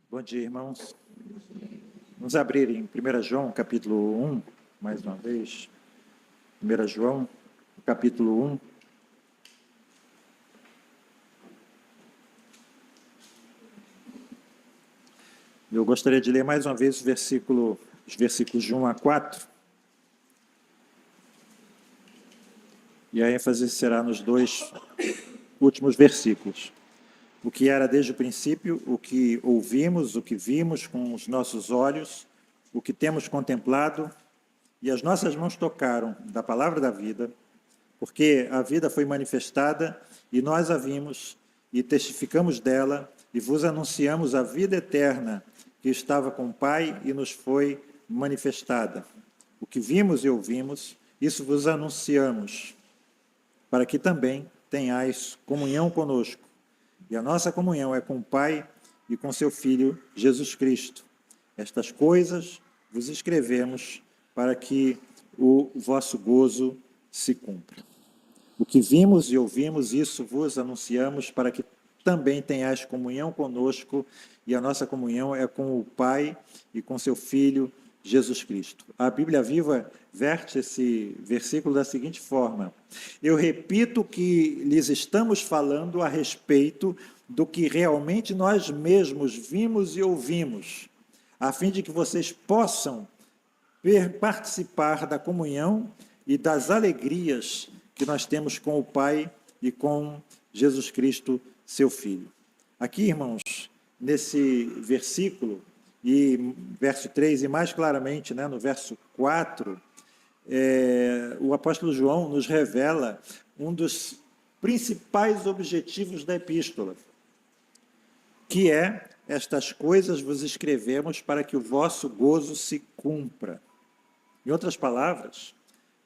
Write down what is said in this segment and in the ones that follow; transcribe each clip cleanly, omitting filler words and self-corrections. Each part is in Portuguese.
Bom dia, irmãos. Vamos abrir em 1 João, capítulo 1, mais uma vez. 1 João, capítulo 1. Eu gostaria de ler mais uma vez os versículos de 1 a 4. E a ênfase será nos dois últimos versículos. O que era desde o princípio, o que ouvimos, o que vimos com os nossos olhos, o que temos contemplado, e as nossas mãos tocaram da palavra da vida, porque a vida foi manifestada, e nós a vimos, e testificamos dela, e vos anunciamos a vida eterna, que estava com o Pai e nos foi manifestada. O que vimos e ouvimos, isso vos anunciamos, para que também tenhais comunhão conosco. E a nossa comunhão é com o Pai e com seu Filho, Jesus Cristo. Estas coisas vos escrevemos para que o vosso gozo se cumpra. O que vimos e ouvimos, isso vos anunciamos para que também tenhais comunhão conosco, e a nossa comunhão é com o Pai e com seu Filho, Jesus Cristo. A Bíblia Viva verte esse versículo da seguinte forma: eu repito que lhes estamos falando a respeito do que realmente nós mesmos vimos e ouvimos, a fim de que vocês possam participar da comunhão e das alegrias que nós temos com o Pai e com Jesus Cristo, seu Filho. Aqui, irmãos, nesse versículo, e verso 3, e mais claramente, no verso 4, o apóstolo João nos revela um dos principais objetivos da epístola, que é: estas coisas vos escrevemos para que o vosso gozo se cumpra. Em outras palavras,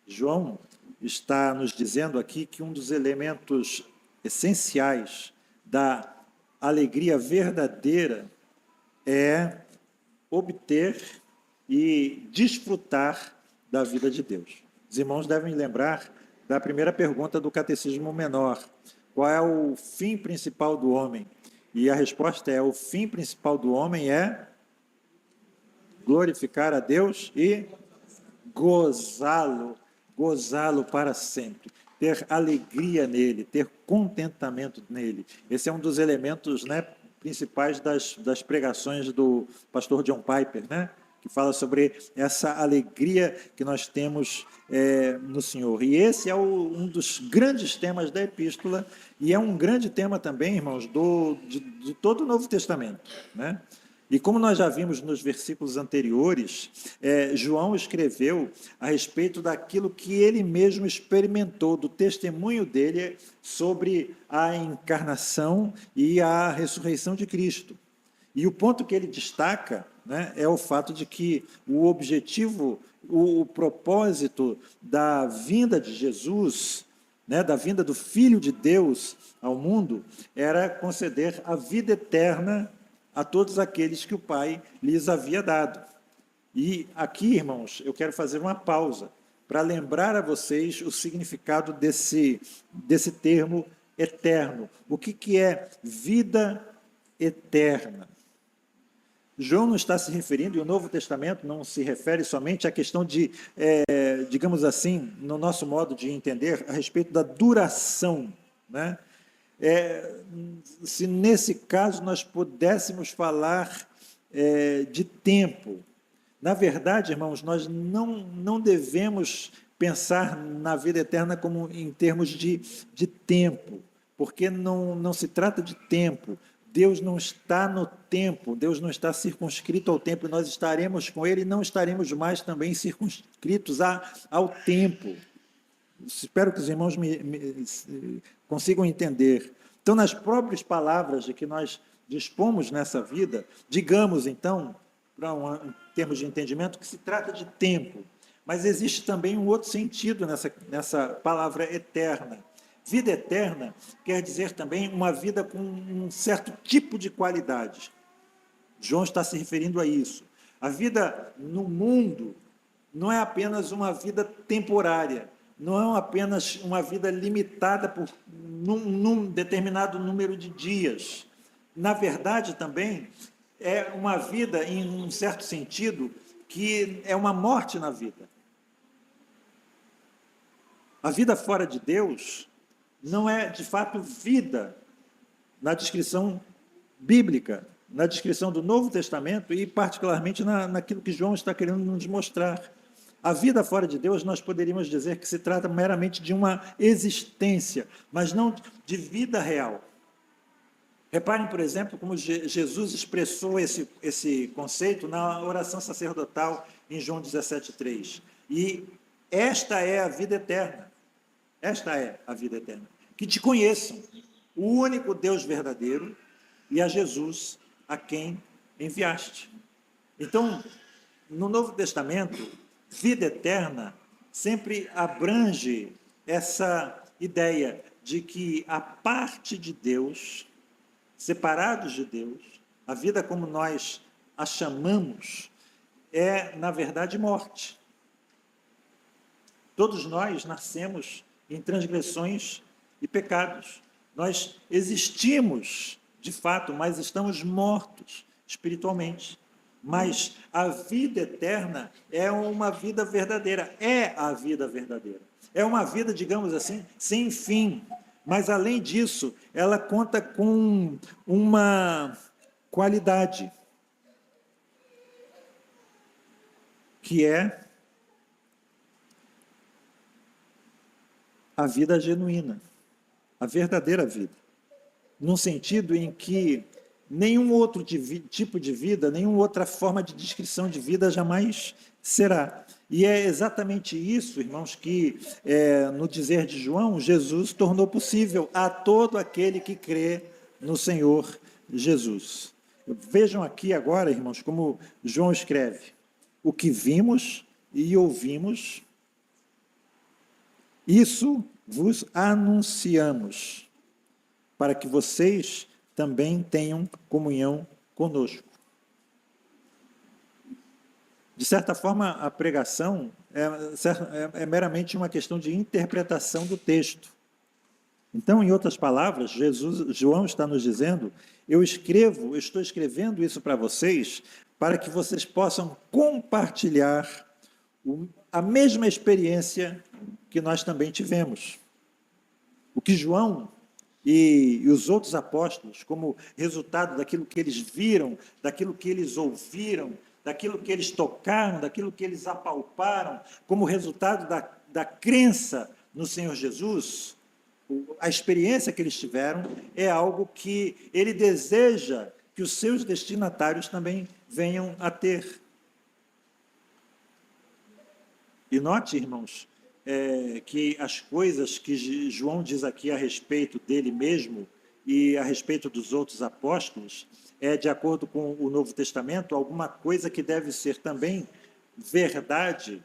João está nos dizendo aqui que um dos elementos essenciais da alegria verdadeira é obter e desfrutar da vida de Deus. Os irmãos devem lembrar da primeira pergunta do Catecismo Menor: qual é o fim principal do homem? E a resposta é: o fim principal do homem é glorificar a Deus e gozá-lo para sempre, ter alegria nele, ter contentamento nele. Esse é um dos elementos, principais das pregações do pastor John Piper, que fala sobre essa alegria que nós temos no Senhor. E esse é um dos grandes temas da epístola, e é um grande tema também, irmãos, de todo o Novo Testamento, E como nós já vimos nos versículos anteriores, João escreveu a respeito daquilo que ele mesmo experimentou, do testemunho dele sobre a encarnação e a ressurreição de Cristo. E o ponto que ele destaca é o fato de que o objetivo, o propósito da vinda de Jesus, da vinda do Filho de Deus ao mundo, era conceder a vida eterna a todos aqueles que o Pai lhes havia dado. E aqui, irmãos, eu quero fazer uma pausa para lembrar a vocês o significado desse termo eterno. O que é vida eterna? João não está se referindo, e o Novo Testamento não se refere somente à questão de, digamos assim, no nosso modo de entender, a respeito da duração, se nesse caso nós pudéssemos falar de tempo. Na verdade, irmãos, nós não devemos pensar na vida eterna como em termos de tempo, porque não se trata de tempo. Deus não está no tempo, Deus não está circunscrito ao tempo, nós estaremos com Ele e não estaremos mais também circunscritos ao tempo. Espero que os irmãos consigam entender. Então, nas próprias palavras de que nós dispomos nessa vida, digamos, então, em termos de entendimento, que se trata de tempo. Mas existe também um outro sentido nessa palavra eterna. Vida eterna quer dizer também uma vida com um certo tipo de qualidade. João está se referindo a isso. A vida no mundo não é apenas uma vida temporária, não é apenas uma vida limitada por num determinado número de dias. Na verdade, também, é uma vida, em um certo sentido, que é uma morte na vida. A vida fora de Deus não é, de fato, vida na descrição bíblica, na descrição do Novo Testamento e, particularmente, naquilo que João está querendo nos mostrar. A vida fora de Deus, nós poderíamos dizer que se trata meramente de uma existência, mas não de vida real. Reparem, por exemplo, como Jesus expressou esse conceito na oração sacerdotal em João 17,3. E esta é a vida eterna. Esta é a vida eterna. Que te conheçam, o único Deus verdadeiro, e a Jesus, a quem enviaste. Então, no Novo Testamento, vida eterna sempre abrange essa ideia de que a parte de Deus, separados de Deus, a vida como nós a chamamos, é, na verdade, morte. Todos nós nascemos em transgressões e pecados. Nós existimos, de fato, mas estamos mortos espiritualmente. Mas a vida eterna é uma vida verdadeira, é a vida verdadeira. É uma vida, digamos assim, sem fim. Mas, além disso, ela conta com uma qualidade, que é a vida genuína, a verdadeira vida. Num sentido em que nenhum outro tipo de vida, nenhuma outra forma de descrição de vida jamais será. E é exatamente isso, irmãos, que no dizer de João, Jesus tornou possível a todo aquele que crê no Senhor Jesus. Vejam aqui agora, irmãos, como João escreve: o que vimos e ouvimos, isso vos anunciamos, para que vocês também tenham comunhão conosco. De certa forma, a pregação é meramente uma questão de interpretação do texto. Então, em outras palavras, João está nos dizendo: eu estou escrevendo isso para vocês, para que vocês possam compartilhar a mesma experiência que nós também tivemos. O que João e os outros apóstolos, como resultado daquilo que eles viram, daquilo que eles ouviram, daquilo que eles tocaram, daquilo que eles apalparam, como resultado da crença no Senhor Jesus, a experiência que eles tiveram é algo que ele deseja que os seus destinatários também venham a ter. E note, irmãos, que as coisas que João diz aqui a respeito dele mesmo e a respeito dos outros apóstolos, de acordo com o Novo Testamento, alguma coisa que deve ser também verdade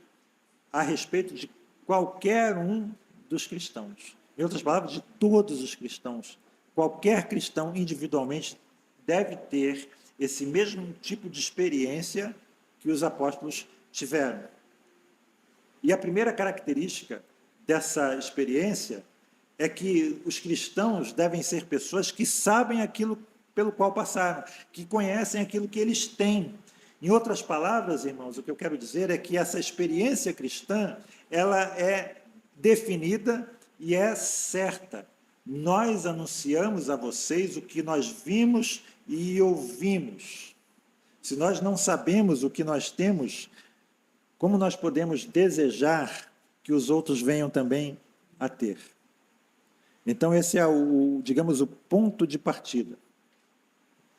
a respeito de qualquer um dos cristãos. Em outras palavras, de todos os cristãos. Qualquer cristão individualmente deve ter esse mesmo tipo de experiência que os apóstolos tiveram. E a primeira característica dessa experiência é que os cristãos devem ser pessoas que sabem aquilo pelo qual passaram, que conhecem aquilo que eles têm. Em outras palavras, irmãos, o que eu quero dizer é que essa experiência cristã, ela é definida e é certa. Nós anunciamos a vocês o que nós vimos e ouvimos. Se nós não sabemos o que nós temos, como nós podemos desejar que os outros venham também a ter? Então, esse é digamos, o ponto de partida.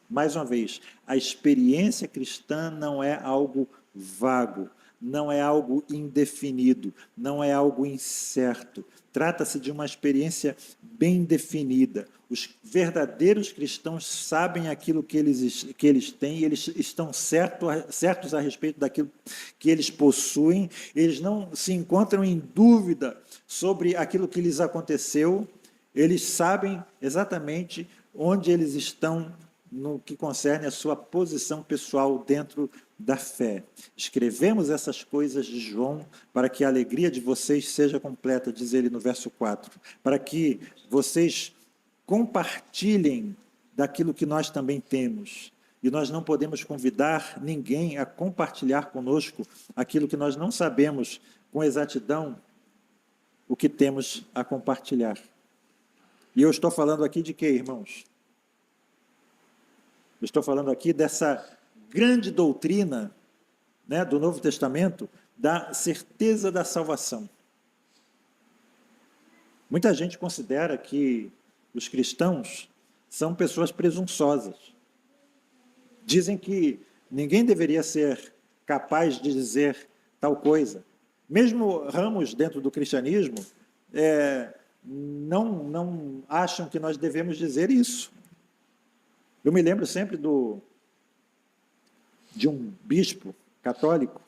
Mais uma vez, a experiência cristã não é algo vago, não é algo indefinido, não é algo incerto. Trata-se de uma experiência bem definida. Os verdadeiros cristãos sabem aquilo que eles têm, e eles estão certos a respeito daquilo que eles possuem, eles não se encontram em dúvida sobre aquilo que lhes aconteceu, eles sabem exatamente onde eles estão no que concerne a sua posição pessoal dentro da fé. Escrevemos essas coisas de João para que a alegria de vocês seja completa, diz ele no verso 4, para que vocês compartilhem daquilo que nós também temos. e nós não podemos convidar ninguém a compartilhar conosco aquilo que nós não sabemos com exatidão o que temos a compartilhar. E eu estou falando aqui de quê, irmãos? Eu estou falando aqui dessa grande doutrina, né, do Novo Testamento, da certeza da salvação. Muita gente considera que os cristãos são pessoas presunçosas. Dizem que ninguém deveria ser capaz de dizer tal coisa. Mesmo ramos dentro do cristianismo não acham que nós devemos dizer isso. Eu me lembro sempre de um bispo católico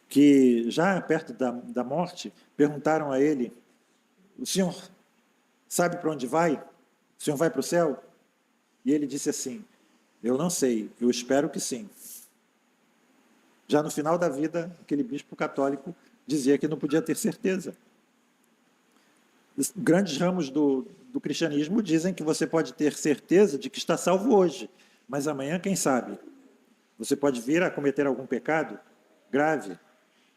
que, já perto da morte, perguntaram a ele: o senhor sabe para onde vai? O senhor vai para o céu? E ele disse assim: eu não sei, eu espero que sim. Já no final da vida, aquele bispo católico dizia que não podia ter certeza. Os grandes ramos do cristianismo dizem que você pode ter certeza de que está salvo hoje, mas amanhã, quem sabe? Você pode vir a cometer algum pecado grave,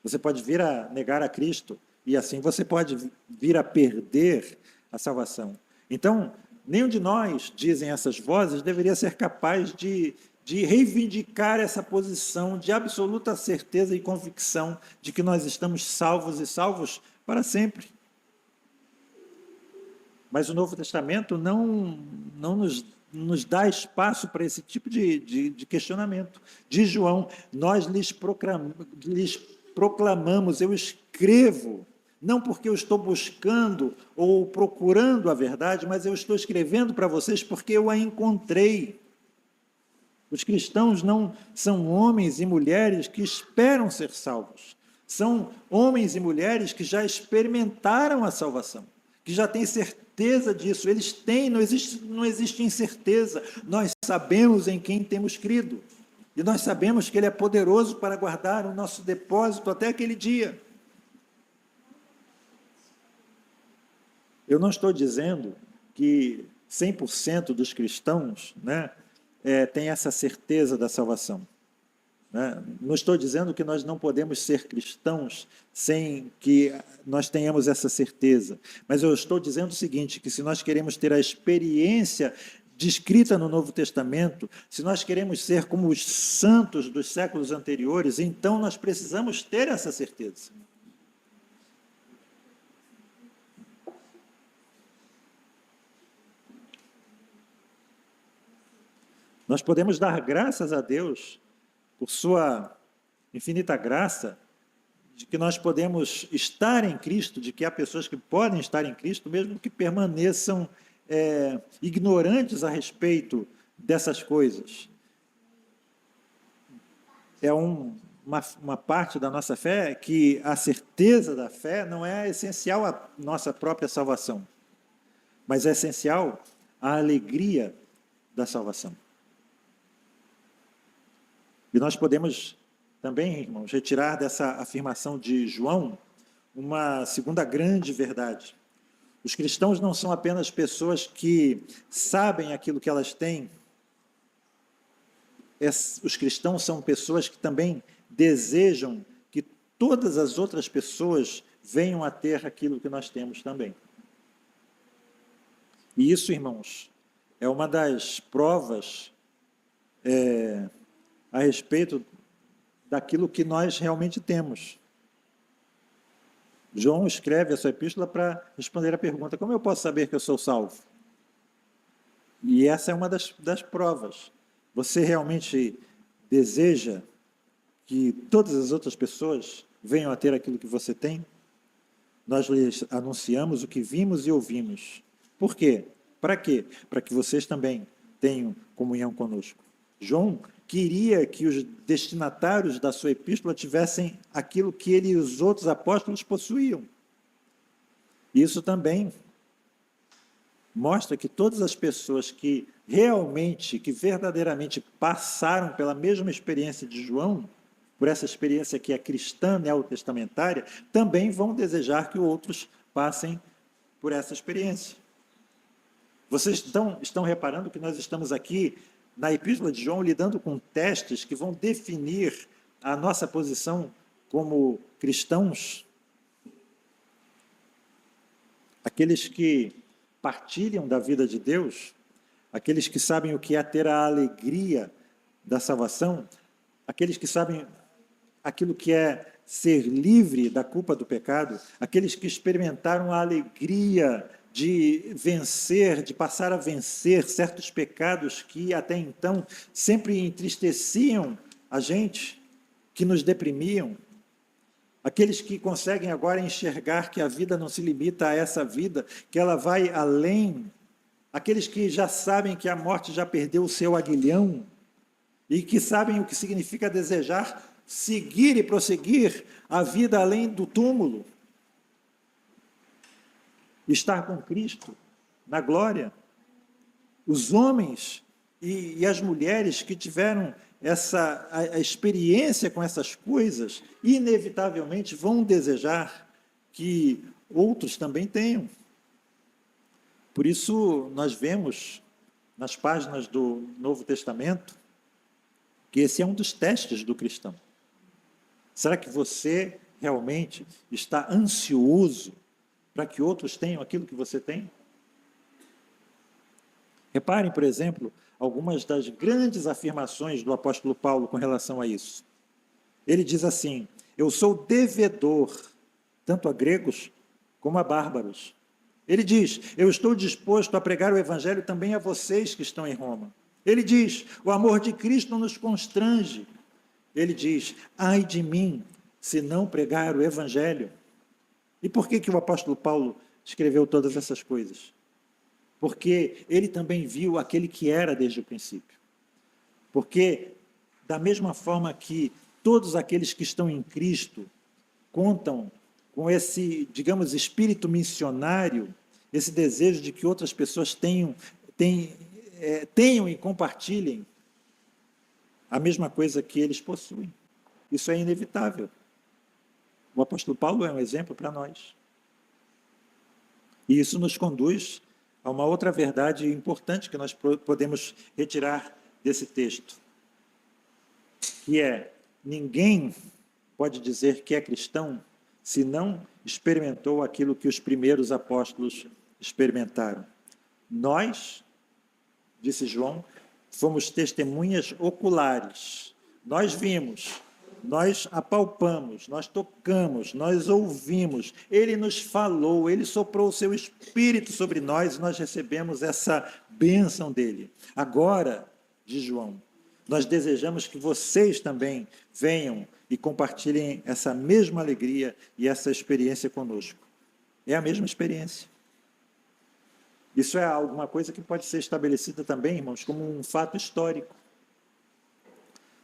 você pode vir a negar a Cristo, e assim você pode vir a perder a salvação. Então, nenhum de nós, dizem essas vozes, deveria ser capaz de reivindicar essa posição de absoluta certeza e convicção de que nós estamos salvos e salvos para sempre. Mas o Novo Testamento não nos dá espaço para esse tipo de questionamento. Diz João: nós lhes proclamamos, eu escrevo, não porque eu estou buscando ou procurando a verdade, mas eu estou escrevendo para vocês porque eu a encontrei. Os cristãos não são homens e mulheres que esperam ser salvos. São homens e mulheres que já experimentaram a salvação, que já têm certeza disso. Eles têm, não existe incerteza. Nós sabemos em quem temos crido. E nós sabemos que Ele é poderoso para guardar o nosso depósito até aquele dia. Eu não estou dizendo que 100% dos cristãos, né, têm essa certeza da salvação. Né? Não estou dizendo que nós não podemos ser cristãos sem que nós tenhamos essa certeza. Mas eu estou dizendo o seguinte, que se nós queremos ter a experiência descrita no Novo Testamento, se nós queremos ser como os santos dos séculos anteriores, então nós precisamos ter essa certeza. Nós podemos dar graças a Deus por sua infinita graça, de que nós podemos estar em Cristo, de que há pessoas que podem estar em Cristo, mesmo que permaneçam ignorantes a respeito dessas coisas. É uma parte da nossa fé que a certeza da fé não é essencial à nossa própria salvação, mas é essencial à alegria da salvação. E nós podemos também, irmãos, retirar dessa afirmação de João uma segunda grande verdade. Os cristãos não são apenas pessoas que sabem aquilo que elas têm. Os cristãos são pessoas que também desejam que todas as outras pessoas venham a ter aquilo que nós temos também. E isso, irmãos, é uma das provas a respeito daquilo que nós realmente temos. João escreve a sua epístola para responder a pergunta: como eu posso saber que eu sou salvo? E essa é uma das provas. Você realmente deseja que todas as outras pessoas venham a ter aquilo que você tem? Nós lhes anunciamos o que vimos e ouvimos. Por quê? Para quê? Para que vocês também tenham comunhão conosco. João queria que os destinatários da sua epístola tivessem aquilo que ele e os outros apóstolos possuíam. Isso também mostra que todas as pessoas que realmente, que verdadeiramente passaram pela mesma experiência de João, por essa experiência que é cristã, neotestamentária, também vão desejar que outros passem por essa experiência. Vocês estão reparando que nós estamos aqui na Epístola de João, lidando com testes que vão definir a nossa posição como cristãos. Aqueles que partilham da vida de Deus, aqueles que sabem o que é ter a alegria da salvação, aqueles que sabem aquilo que é ser livre da culpa do pecado, aqueles que experimentaram a alegria de vencer, de passar a vencer certos pecados que até então sempre entristeciam a gente, que nos deprimiam, aqueles que conseguem agora enxergar que a vida não se limita a essa vida, que ela vai além, aqueles que já sabem que a morte já perdeu o seu aguilhão e que sabem o que significa desejar seguir e prosseguir a vida além do túmulo, estar com Cristo na glória. Os homens e as mulheres que tiveram a experiência com essas coisas, inevitavelmente vão desejar que outros também tenham. Por isso, nós vemos nas páginas do Novo Testamento que esse é um dos testes do cristão. Será que você realmente está ansioso para que outros tenham aquilo que você tem? Reparem, por exemplo, algumas das grandes afirmações do apóstolo Paulo com relação a isso. Ele diz assim: eu sou devedor, tanto a gregos como a bárbaros. Ele diz: eu estou disposto a pregar o evangelho também a vocês que estão em Roma. Ele diz: o amor de Cristo nos constrange. Ele diz: ai de mim, se não pregar o evangelho. E por que o apóstolo Paulo escreveu todas essas coisas? Porque ele também viu aquele que era desde o princípio. Porque, da mesma forma que todos aqueles que estão em Cristo contam com esse, digamos, espírito missionário, esse desejo de que outras pessoas tenham e compartilhem a mesma coisa que eles possuem. Isso é inevitável. O apóstolo Paulo é um exemplo para nós. E isso nos conduz a uma outra verdade importante que nós podemos retirar desse texto, que é: ninguém pode dizer que é cristão se não experimentou aquilo que os primeiros apóstolos experimentaram. Nós, disse João, fomos testemunhas oculares. Nós vimos, nós apalpamos, nós tocamos, nós ouvimos. Ele nos falou, ele soprou o seu espírito sobre nós e nós recebemos essa bênção dele. Agora, diz João, nós desejamos que vocês também venham e compartilhem essa mesma alegria e essa experiência conosco. É a mesma experiência. Isso é alguma coisa que pode ser estabelecida também, irmãos, como um fato histórico.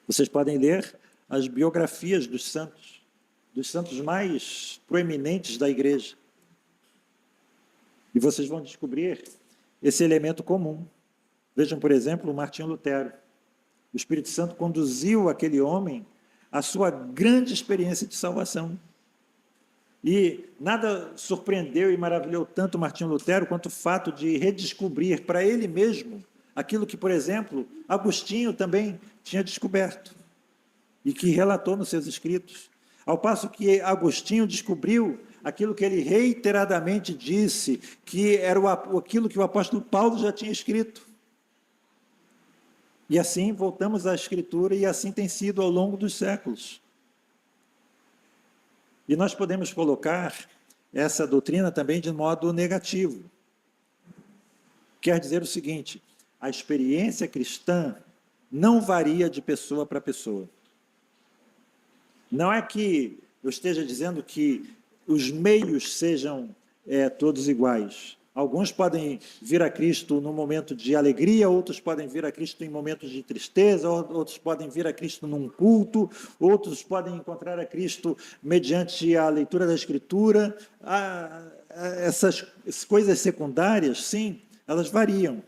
Vocês podem ler as biografias dos santos mais proeminentes da igreja. E vocês vão descobrir esse elemento comum. Vejam, por exemplo, o Martinho Lutero. O Espírito Santo conduziu aquele homem à sua grande experiência de salvação. E nada surpreendeu e maravilhou tanto Martinho Lutero quanto o fato de redescobrir para ele mesmo aquilo que, por exemplo, Agostinho também tinha descoberto e que relatou nos seus escritos. Ao passo que Agostinho descobriu aquilo que ele reiteradamente disse, que era aquilo que o apóstolo Paulo já tinha escrito. E assim voltamos à Escritura, e assim tem sido ao longo dos séculos. E nós podemos colocar essa doutrina também de modo negativo. Quer dizer o seguinte: a experiência cristã não varia de pessoa para pessoa. Não é que eu esteja dizendo que os meios sejam todos iguais. Alguns podem vir a Cristo num momento de alegria, outros podem vir a Cristo em momentos de tristeza, outros podem vir a Cristo num culto, outros podem encontrar a Cristo mediante a leitura da Escritura. Essas coisas secundárias, sim, elas variam.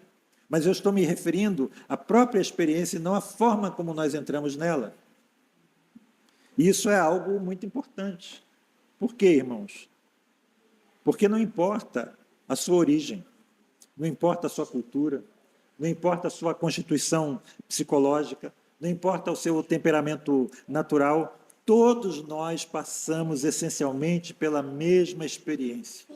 Mas eu estou me referindo à própria experiência e não à forma como nós entramos nela. E isso é algo muito importante. Por quê, irmãos? Porque não importa a sua origem, não importa a sua cultura, não importa a sua constituição psicológica, não importa o seu temperamento natural, todos nós passamos essencialmente pela mesma experiência.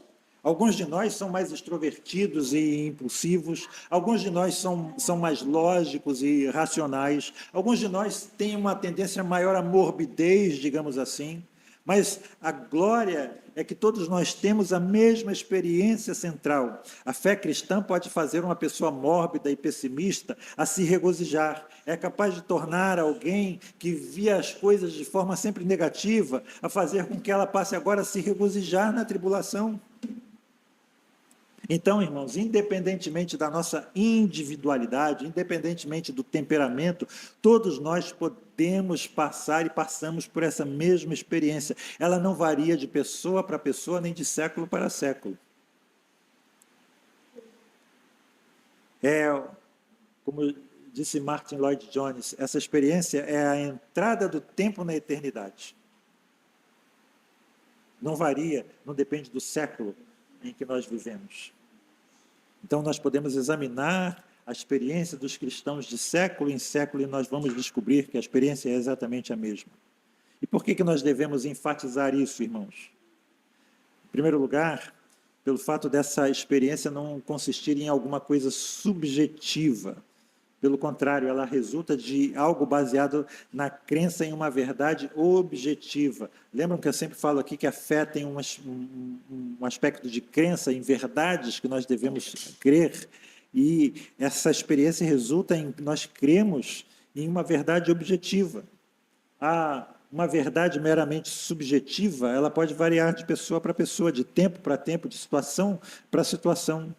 Alguns de nós são mais extrovertidos e impulsivos, alguns de nós são mais lógicos e racionais, alguns de nós têm uma tendência maior à morbidez, digamos assim, mas a glória é que todos nós temos a mesma experiência central. A fé cristã pode fazer uma pessoa mórbida e pessimista a se regozijar. É capaz de tornar alguém que via as coisas de forma sempre negativa, a fazer com que ela passe agora a se regozijar na tribulação. Então, irmãos, independentemente da nossa individualidade, independentemente do temperamento, todos nós podemos passar e passamos por essa mesma experiência. Ela não varia de pessoa para pessoa, nem de século para século. Como disse Martin Lloyd Jones, essa experiência é a entrada do tempo na eternidade. Não varia, não depende do século em que nós vivemos. Então, nós podemos examinar a experiência dos cristãos de século em século e nós vamos descobrir que a experiência é exatamente a mesma. E por que nós devemos enfatizar isso, irmãos? Em primeiro lugar, pelo fato dessa experiência não consistir em alguma coisa subjetiva. Pelo contrário, ela resulta de algo baseado na crença em uma verdade objetiva. Lembram que eu sempre falo aqui que a fé tem um aspecto de crença em verdades que nós devemos crer, e essa experiência resulta em nós cremos em uma verdade objetiva. Uma verdade meramente subjetiva, ela pode variar de pessoa para pessoa, de tempo para tempo, de situação para situação.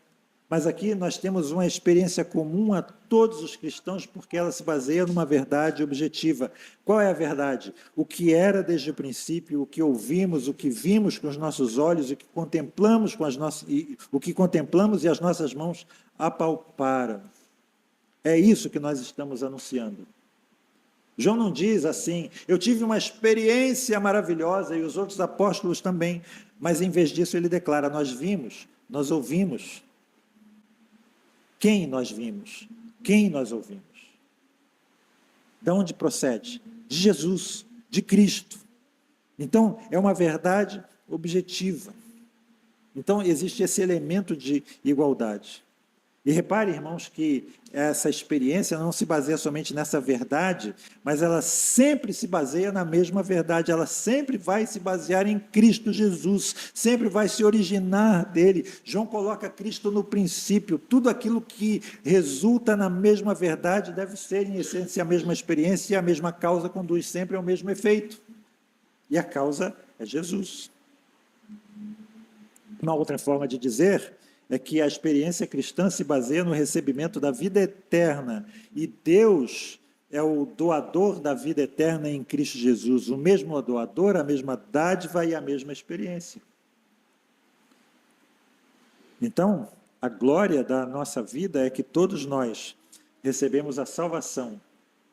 Mas aqui nós temos uma experiência comum a todos os cristãos, porque ela se baseia numa verdade objetiva. Qual é a verdade? O que era desde o princípio, o que ouvimos, o que vimos com os nossos olhos, o que contemplamos e as nossas mãos apalparam. É isso que nós estamos anunciando. João não diz assim, eu tive uma experiência maravilhosa e os outros apóstolos também, mas em vez disso ele declara, nós vimos, nós ouvimos. Quem nós vimos? Quem nós ouvimos? De onde procede? De Jesus, de Cristo. Então, é uma verdade objetiva. Então, existe esse elemento de igualdade. E repare, irmãos, que essa experiência não se baseia somente nessa verdade, mas ela sempre se baseia na mesma verdade, ela sempre vai se basear em Cristo Jesus, sempre vai se originar dele. João coloca Cristo no princípio, tudo aquilo que resulta na mesma verdade deve ser, em essência, a mesma experiência, e a mesma causa conduz sempre ao mesmo efeito. E a causa é Jesus. Uma outra forma de dizer é que a experiência cristã se baseia no recebimento da vida eterna, e Deus é o doador da vida eterna em Cristo Jesus, o mesmo doador, a mesma dádiva e a mesma experiência. Então, a glória da nossa vida é que todos nós recebemos a salvação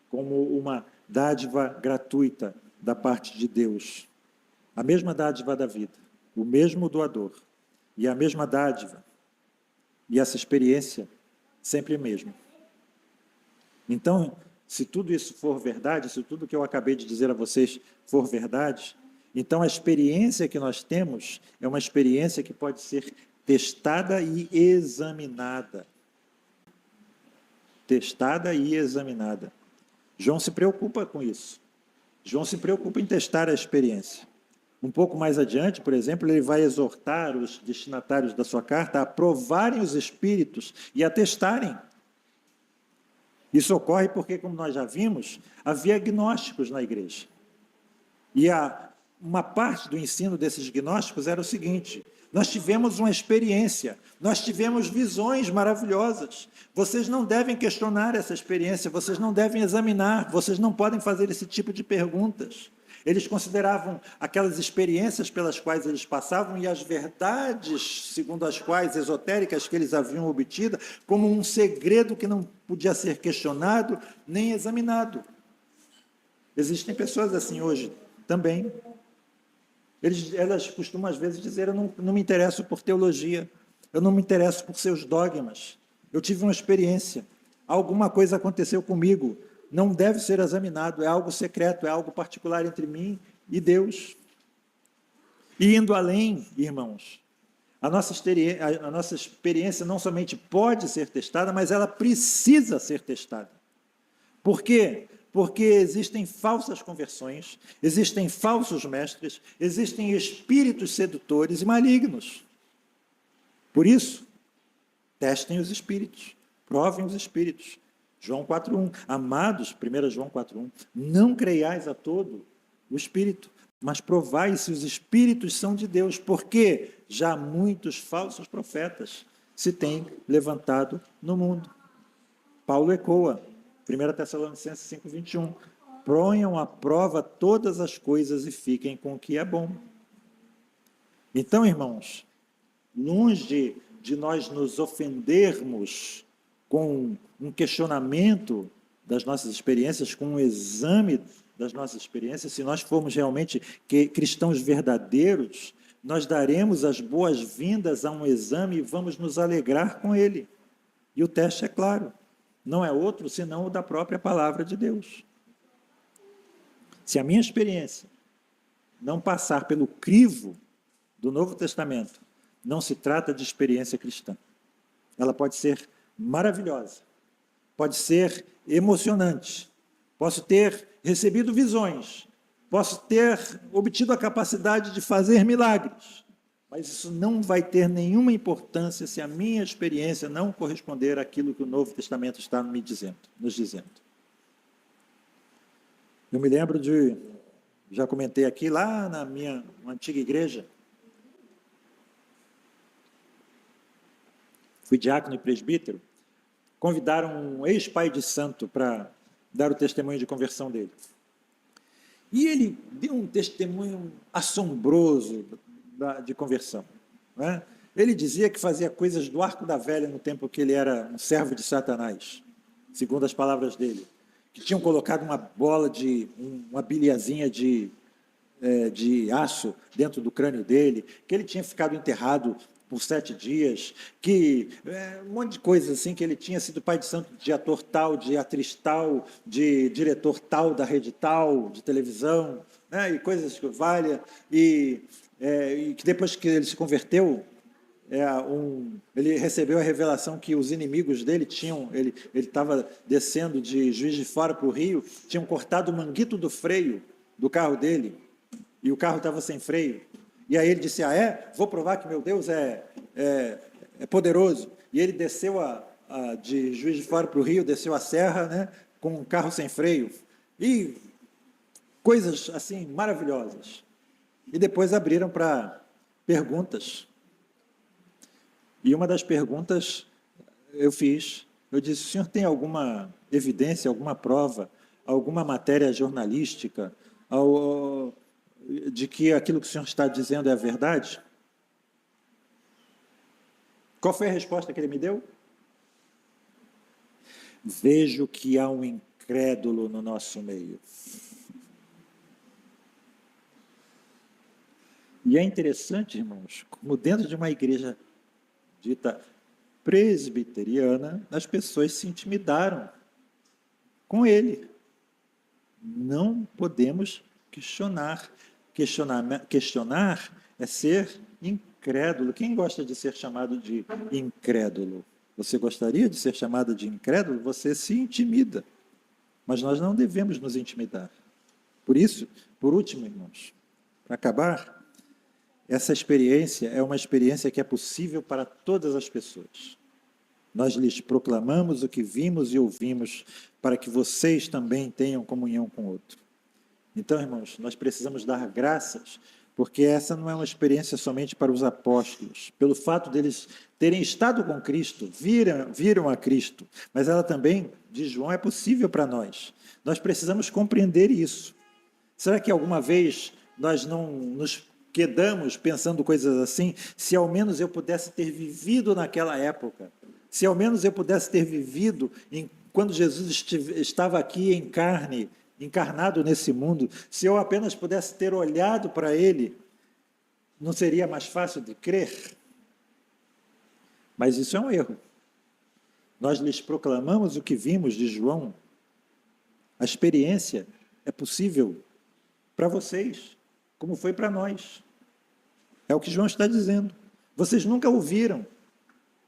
como uma dádiva gratuita da parte de Deus. A mesma dádiva da vida, o mesmo doador e a mesma dádiva. E essa experiência sempre a mesma. Então, se tudo isso for verdade, se tudo que eu acabei de dizer a vocês for verdade, então a experiência que nós temos é uma experiência que pode ser testada e examinada. Testada e examinada. João se preocupa com isso. João se preocupa em testar a experiência. Um pouco mais adiante, por exemplo, ele vai exortar os destinatários da sua carta a provarem os espíritos e a testarem. Isso ocorre porque, como nós já vimos, havia gnósticos na igreja. E uma parte do ensino desses gnósticos era o seguinte: nós tivemos uma experiência, nós tivemos visões maravilhosas. Vocês não devem questionar essa experiência, vocês não devem examinar, vocês não podem fazer esse tipo de perguntas. Eles consideravam aquelas experiências pelas quais eles passavam e as verdades, segundo as quais, esotéricas, que eles haviam obtido, como um segredo que não podia ser questionado nem examinado. Existem pessoas assim hoje também. Elas costumam, às vezes, dizer, eu não me interesso por teologia, eu não me interesso por seus dogmas. Eu tive uma experiência, alguma coisa aconteceu comigo, não deve ser examinado, é algo secreto, é algo particular entre mim e Deus. E indo além, irmãos, a nossa experiência não somente pode ser testada, mas ela precisa ser testada. Por quê? Porque existem falsas conversões, existem falsos mestres, existem espíritos sedutores e malignos. Por isso, testem os espíritos, provem os espíritos. João 4:1. Amados, 1 João 4:1, não creiais a todo o espírito, mas provai se os espíritos são de Deus, porque já muitos falsos profetas se têm levantado no mundo. Paulo ecoa, 1 Tessalonicenses 5:21, ponham à prova todas as coisas e fiquem com o que é bom. Então, irmãos, longe de nós nos ofendermos com um questionamento das nossas experiências, com um exame das nossas experiências, se nós formos realmente cristãos verdadeiros, nós daremos as boas-vindas a um exame e vamos nos alegrar com ele. E o teste é claro, não é outro senão o da própria palavra de Deus. Se a minha experiência não passar pelo crivo do Novo Testamento, não se trata de experiência cristã. Ela pode ser maravilhosa, pode ser emocionante, posso ter recebido visões, posso ter obtido a capacidade de fazer milagres, mas isso não vai ter nenhuma importância se a minha experiência não corresponder àquilo que o Novo Testamento está nos dizendo. Eu me lembro já comentei aqui, lá na minha antiga igreja, fui diácono e presbítero, convidaram um ex-pai de santo para dar o testemunho de conversão dele. E ele deu um testemunho assombroso de conversão. Né? Ele dizia que fazia coisas do arco da velha no tempo que ele era um servo de Satanás, segundo as palavras dele. Que tinham colocado uma bola uma bilhazinha de aço dentro do crânio dele, que ele tinha ficado enterrado por 7 dias, que um monte de coisas assim, que ele tinha sido pai de santo de ator tal, de atriz tal, de diretor tal, da rede tal, de televisão, né, e coisas que valha, e que depois que ele se converteu, ele recebeu a revelação que os inimigos dele ele estava descendo de Juiz de Fora para o Rio, tinham cortado o manguito do freio do carro dele, e o carro estava sem freio. E aí ele disse, vou provar que meu Deus é poderoso. E ele desceu de Juiz de Fora para o Rio, desceu a serra, né, com um carro sem freio. E coisas assim maravilhosas. E depois abriram para perguntas. E uma das perguntas eu disse, o senhor tem alguma evidência, alguma prova, alguma matéria jornalística de que aquilo que o senhor está dizendo é a verdade? Qual foi a resposta que ele me deu? Vejo que há um incrédulo no nosso meio. E é interessante, irmãos, como dentro de uma igreja dita presbiteriana, as pessoas se intimidaram com ele. Não podemos questionar. Questionar é ser incrédulo. Quem gosta de ser chamado de incrédulo? Você gostaria de ser chamado de incrédulo? Você se intimida. Mas nós não devemos nos intimidar. Por isso, por último, irmãos, para acabar, essa experiência é uma experiência que é possível para todas as pessoas. Nós lhes proclamamos o que vimos e ouvimos, para que vocês também tenham comunhão com o outro. Então, irmãos, nós precisamos dar graças, porque essa não é uma experiência somente para os apóstolos. Pelo fato deles terem estado com Cristo, viram a Cristo, mas ela também, de João, é possível para nós. Nós precisamos compreender isso. Será que alguma vez nós não nos quedamos pensando coisas assim? Se ao menos eu pudesse ter vivido naquela época, se ao menos eu pudesse ter vivido quando Jesus estava aqui em carne, encarnado nesse mundo, se eu apenas pudesse ter olhado para ele, não seria mais fácil de crer? Mas isso é um erro. Nós lhes proclamamos o que vimos de João. A experiência é possível para vocês, como foi para nós. É o que João está dizendo. Vocês nunca ouviram,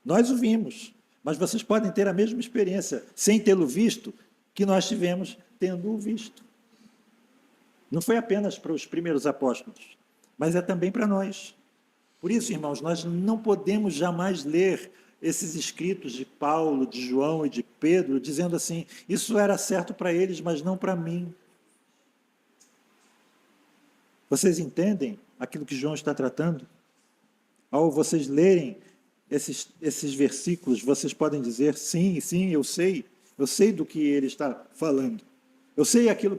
nós o vimos, mas vocês podem ter a mesma experiência, sem tê-lo visto, que nós tivemos tendo-o visto. Não foi apenas para os primeiros apóstolos, mas é também para nós. Por isso, irmãos, nós não podemos jamais ler esses escritos de Paulo, de João e de Pedro, dizendo assim, isso era certo para eles, mas não para mim. Vocês entendem aquilo que João está tratando? Ao vocês lerem esses versículos, vocês podem dizer, sim, sim, eu sei do que ele está falando. Eu sei aquilo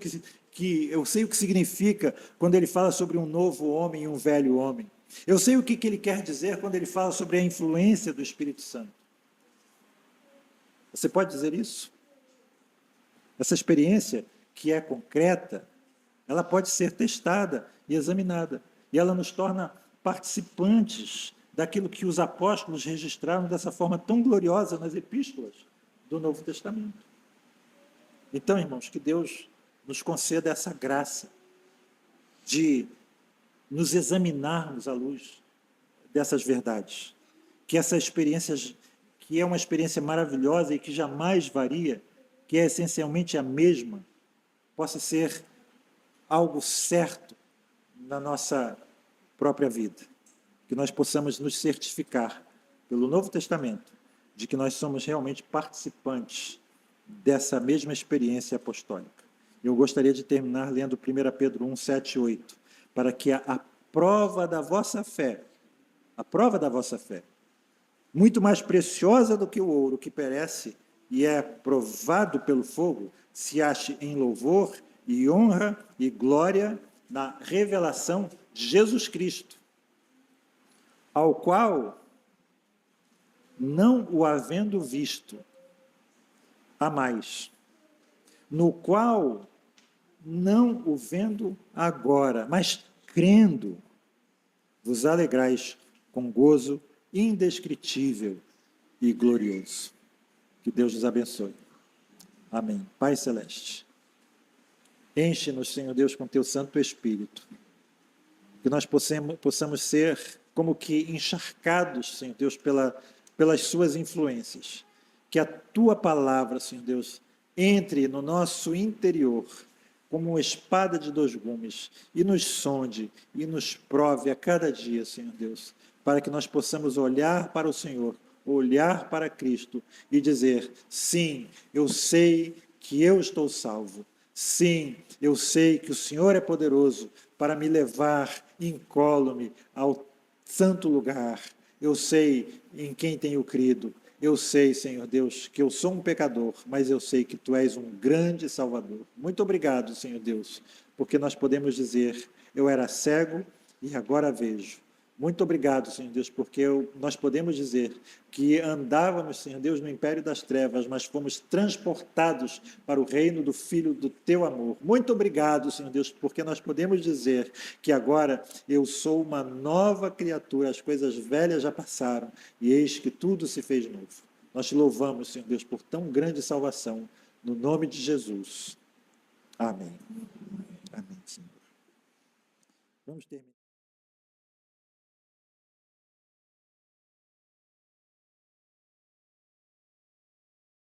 eu sei o que significa quando ele fala sobre um novo homem e um velho homem. Eu sei o que ele quer dizer quando ele fala sobre a influência do Espírito Santo. Você pode dizer isso? Essa experiência, que é concreta, ela pode ser testada e examinada. E ela nos torna participantes daquilo que os apóstolos registraram dessa forma tão gloriosa nas epístolas do Novo Testamento. Então, irmãos, que Deus nos conceda essa graça de nos examinarmos à luz dessas verdades. Que essa experiência, que é uma experiência maravilhosa e que jamais varia, que é essencialmente a mesma, possa ser algo certo na nossa própria vida. Que nós possamos nos certificar pelo Novo Testamento de que nós somos realmente participantes dessa mesma experiência apostólica. Eu gostaria de terminar lendo 1 Pedro 1, 7 e 8, para que a prova da vossa fé, muito mais preciosa do que o ouro que perece e é provado pelo fogo, se ache em louvor e honra e glória na revelação de Jesus Cristo, ao qual, não o havendo visto, amais, no qual, não o vendo agora, mas crendo, vos alegrais com gozo indescritível e glorioso. Que Deus nos abençoe. Amém. Pai Celeste, enche-nos, Senhor Deus, com Teu Santo Espírito, que nós possamos ser como que encharcados, Senhor Deus, pelas Suas influências, que a Tua palavra, Senhor Deus, entre no nosso interior, como uma espada de dois gumes, e nos sonde, e nos prove a cada dia, Senhor Deus, para que nós possamos olhar para o Senhor, olhar para Cristo e dizer, sim, eu sei que eu estou salvo, sim, eu sei que o Senhor é poderoso para me levar incólume ao santo lugar, eu sei em quem tenho crido, eu sei, Senhor Deus, que eu sou um pecador, mas eu sei que Tu és um grande Salvador. Muito obrigado, Senhor Deus, porque nós podemos dizer, eu era cego e agora vejo. Muito obrigado, Senhor Deus, porque nós podemos dizer que andávamos, Senhor Deus, no império das trevas, mas fomos transportados para o reino do Filho do Teu amor. Muito obrigado, Senhor Deus, porque nós podemos dizer que agora eu sou uma nova criatura, as coisas velhas já passaram e eis que tudo se fez novo. Nós te louvamos, Senhor Deus, por tão grande salvação, no nome de Jesus. Amém. Amém, Senhor. Vamos terminar.